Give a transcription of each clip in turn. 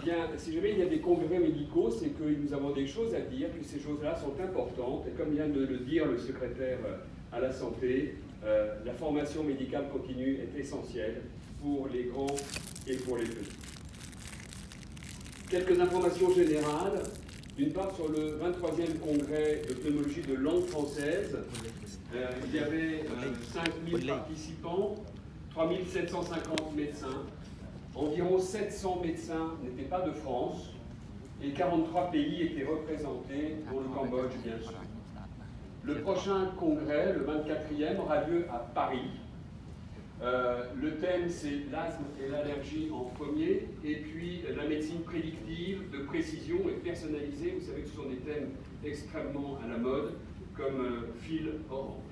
bien, si jamais il y a des congrès médicaux, c'est que nous avons des choses à dire, que ces choses-là sont importantes. Et comme vient de le dire le secrétaire à la santé, la formation médicale continue est essentielle pour les grands et pour les petits. Quelques informations générales. D'une part, sur le 23e congrès de pneumologie de langue française, il y avait 5000 participants, 3750 médecins. Environ 700 médecins n'étaient pas de France et 43 pays étaient représentés, dont le Cambodge, bien sûr. Le prochain congrès, le 24e, aura lieu à Paris. Le thème, c'est l'asthme et l'allergie en premier, et puis la médecine prédictive, de précision et personnalisée. Vous savez que ce sont des thèmes extrêmement à la mode, comme fil orange.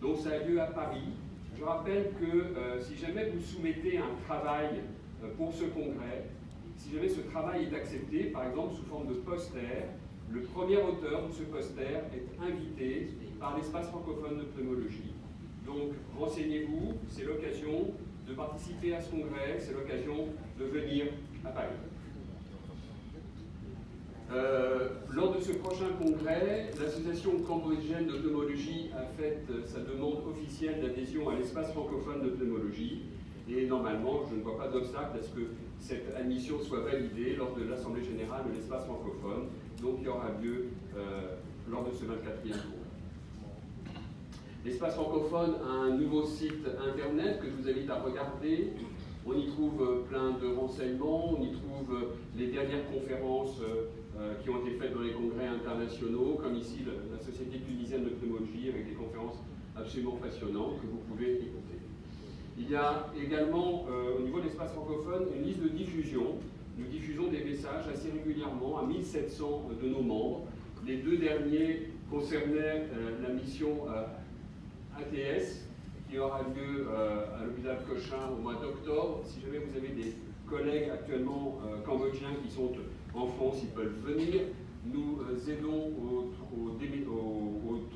Donc ça a lieu à Paris. Je rappelle que si jamais vous soumettez un travail pour ce congrès, si jamais ce travail est accepté, par exemple sous forme de poster, le premier auteur de ce poster est invité par l'espace francophone de pneumologie. Donc renseignez-vous, c'est l'occasion de participer à ce congrès, c'est l'occasion de venir à Paris. Lors de ce prochain congrès, l'association cambodgienne de pneumologie a fait sa demande officielle d'adhésion à l'espace francophone de pneumologie. Et normalement, je ne vois pas d'obstacle à ce que cette admission soit validée lors de l'Assemblée générale de l'espace francophone, donc il y aura lieu lors de ce 24e congrès. L'espace francophone a un nouveau site internet que je vous invite à regarder. On y trouve plein de renseignements, on y trouve les dernières conférences qui ont été faites dans les congrès internationaux, comme ici la Société tunisienne de pneumologie, avec des conférences absolument passionnantes que vous pouvez écouter. Il y a également, au niveau de l'espace francophone, une liste de diffusion. Nous diffusons des messages assez régulièrement à 1700 de nos membres. Les deux derniers concernaient la mission ATS, qui aura lieu à l'hôpital Cochin au mois d'octobre. Si jamais vous avez des collègues actuellement cambodgiens qui sont en France, ils peuvent venir. Nous aidons au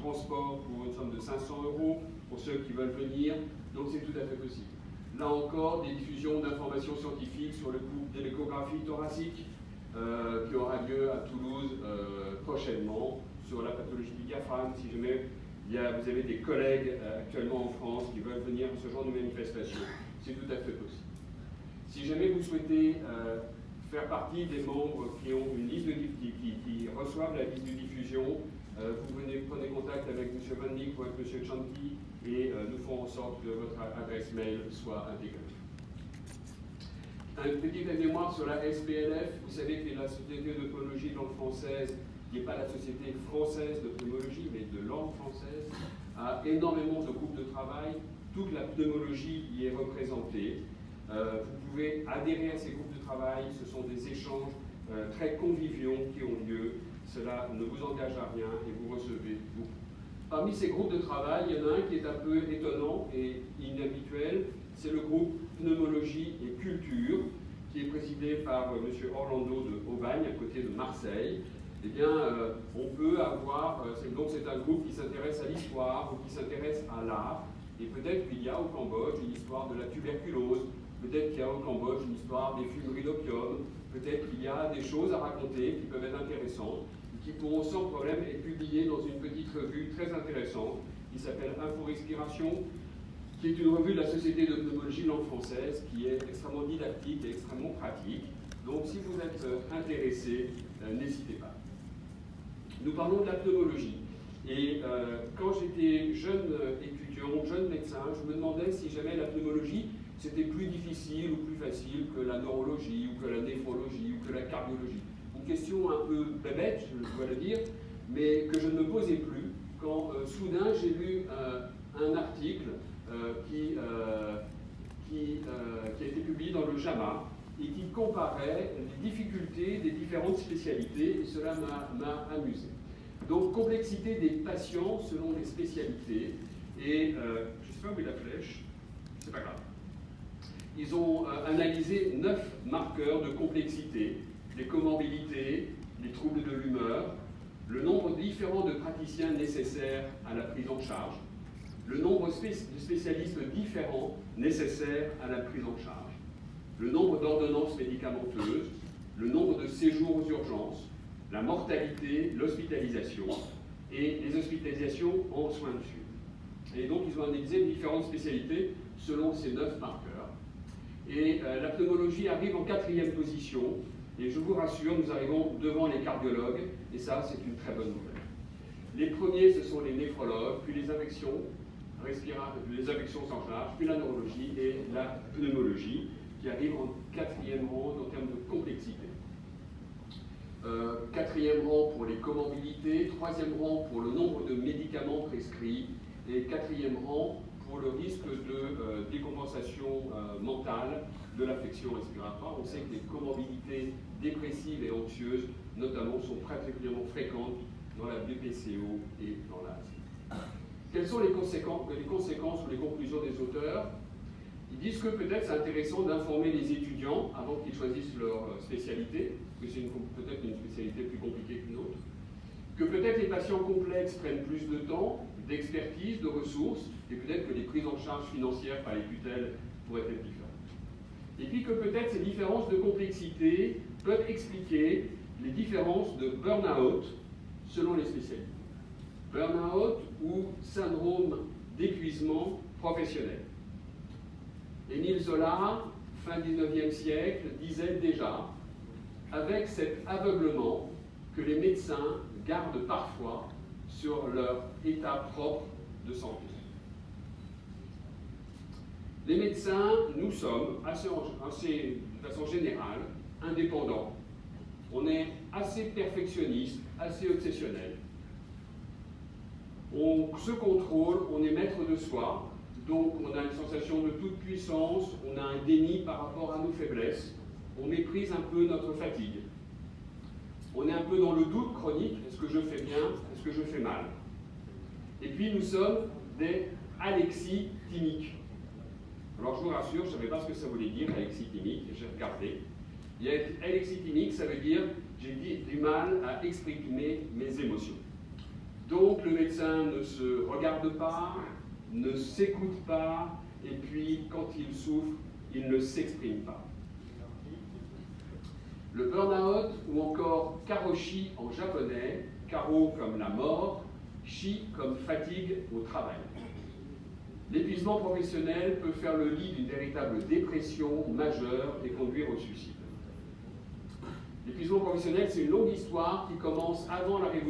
transport pour une somme de 500 € pour ceux qui veulent venir, donc c'est tout à fait possible. Là encore, des diffusions d'informations scientifiques sur le coût de l'échographie thoracique qui aura lieu à Toulouse prochainement, sur la pathologie du diaphragme, si jamais vous avez des collègues actuellement en France qui veulent venir à ce genre de manifestation, c'est tout à fait possible. Si jamais vous souhaitez faire partie des membres qui ont une liste qui reçoivent la liste de diffusion, vous prenez contact avec M. Van Dijk ou avec M. Chanty et nous ferons en sorte que votre adresse mail soit intégrée. Un petit mémoire sur la SPLF. Vous savez que la Société de pneumologie de langue française, qui n'est pas la Société française de pneumologie, mais de langue française, a énormément de groupes de travail. Toute la pneumologie y est représentée. Vous pouvez adhérer à ces groupes de travail. Ce sont des échanges très conviviaux qui ont lieu. Cela ne vous engage à rien et vous recevez beaucoup. Parmi ces groupes de travail, il y en a un qui est un peu étonnant et inhabituel. C'est le groupe Pneumologie et Culture, qui est présidé par M. Orlando de Aubagne, à côté de Marseille. Eh bien, on peut avoir, donc c'est un groupe qui s'intéresse à l'histoire ou qui s'intéresse à l'art. Et peut-être qu'il y a au Cambodge une histoire de la tuberculose, peut-être qu'il y a au Cambodge une histoire des fumeries d'opium, peut-être qu'il y a des choses à raconter qui peuvent être intéressantes, qui pourront sans problème être publiées dans une petite revue très intéressante qui s'appelle Info-Respiration, qui est une revue de la Société de pneumologie langue française, qui est extrêmement didactique et extrêmement pratique. Donc si vous êtes intéressé, n'hésitez pas. Nous parlons de la pneumologie. Et quand j'étais jeune étudiant, jeune médecin, je me demandais si jamais la pneumologie, c'était plus difficile ou plus facile que la neurologie, ou que la néphrologie, ou que la cardiologie. Une question un peu bébête, je dois le dire, mais que je ne me posais plus quand soudain j'ai lu un article qui a été publié dans le JAMA et qui comparait les difficultés des différentes spécialités, et cela m'a amusé. Donc, complexité des patients selon les spécialités, et je sais pas où est la flèche, c'est pas grave. Ils ont analysé 9 marqueurs de complexité, les comorbidités, les troubles de l'humeur, le nombre différent de praticiens nécessaires à la prise en charge, le nombre de spécialistes différents nécessaires à la prise en charge, le nombre d'ordonnances médicamenteuses, le nombre de séjour aux urgences, la mortalité, l'hospitalisation et les hospitalisations en soins de suite. Et donc ils ont analysé différentes spécialités selon ces 9 marqueurs. Et la pneumologie arrive en 4e position, et je vous rassure, nous arrivons devant les cardiologues, et ça c'est une très bonne nouvelle. Les premiers, ce sont les néphrologues, puis les infections sans charge, puis la neurologie et la pneumologie, qui arrivent en 4e rang en termes de complexité. 4e rang pour les comorbidités, 3e rang pour le nombre de médicaments prescrits, et 4e rang pour le risque de décompensation mentale de l'affection respiratoire. On sait que les comorbidités dépressives et anxieuses, notamment, sont particulièrement fréquentes dans la BPCO et dans l'asthme. Quelles sont les conséquences ou les conclusions des auteurs? Ils disent que peut-être c'est intéressant d'informer les étudiants avant qu'ils choisissent leur spécialité, parce que c'est peut-être une spécialité plus compliquée qu'une autre, que peut-être les patients complexes prennent plus de temps, d'expertise, de ressources, et peut-être que les prises en charge financières par les tutelles pourraient être différentes. Et puis que peut-être ces différences de complexité peuvent expliquer les différences de burn-out selon les spécialités. Burn-out ou syndrome d'épuisement professionnel. Émile Zola, fin 19e siècle, disait déjà, avec cet aveuglement que les médecins gardent parfois sur leur état propre de santé. Les médecins, nous sommes, de façon générale, indépendants. On est assez perfectionniste, assez obsessionnel. On se contrôle, on est maître de soi, donc on a une sensation de toute puissance, on a un déni par rapport à nos faiblesses, on méprise un peu notre fatigue. On est un peu dans le doute chronique, est-ce que je fais bien, est-ce que je fais mal? Et puis nous sommes des alexithymiques. Alors je vous rassure, je ne savais pas ce que ça voulait dire, alexithymique, j'ai regardé. Alexithymique, ça veut dire j'ai du mal à exprimer mes émotions. Donc le médecin ne se regarde pas, ne s'écoute pas, et puis quand il souffre, il ne s'exprime pas. Le burn-out ou encore karoshi en japonais, karo comme la mort, shi comme fatigue au travail. L'épuisement professionnel peut faire le lit d'une véritable dépression majeure et conduire au suicide. L'épuisement professionnel, c'est une longue histoire qui commence avant la Révolution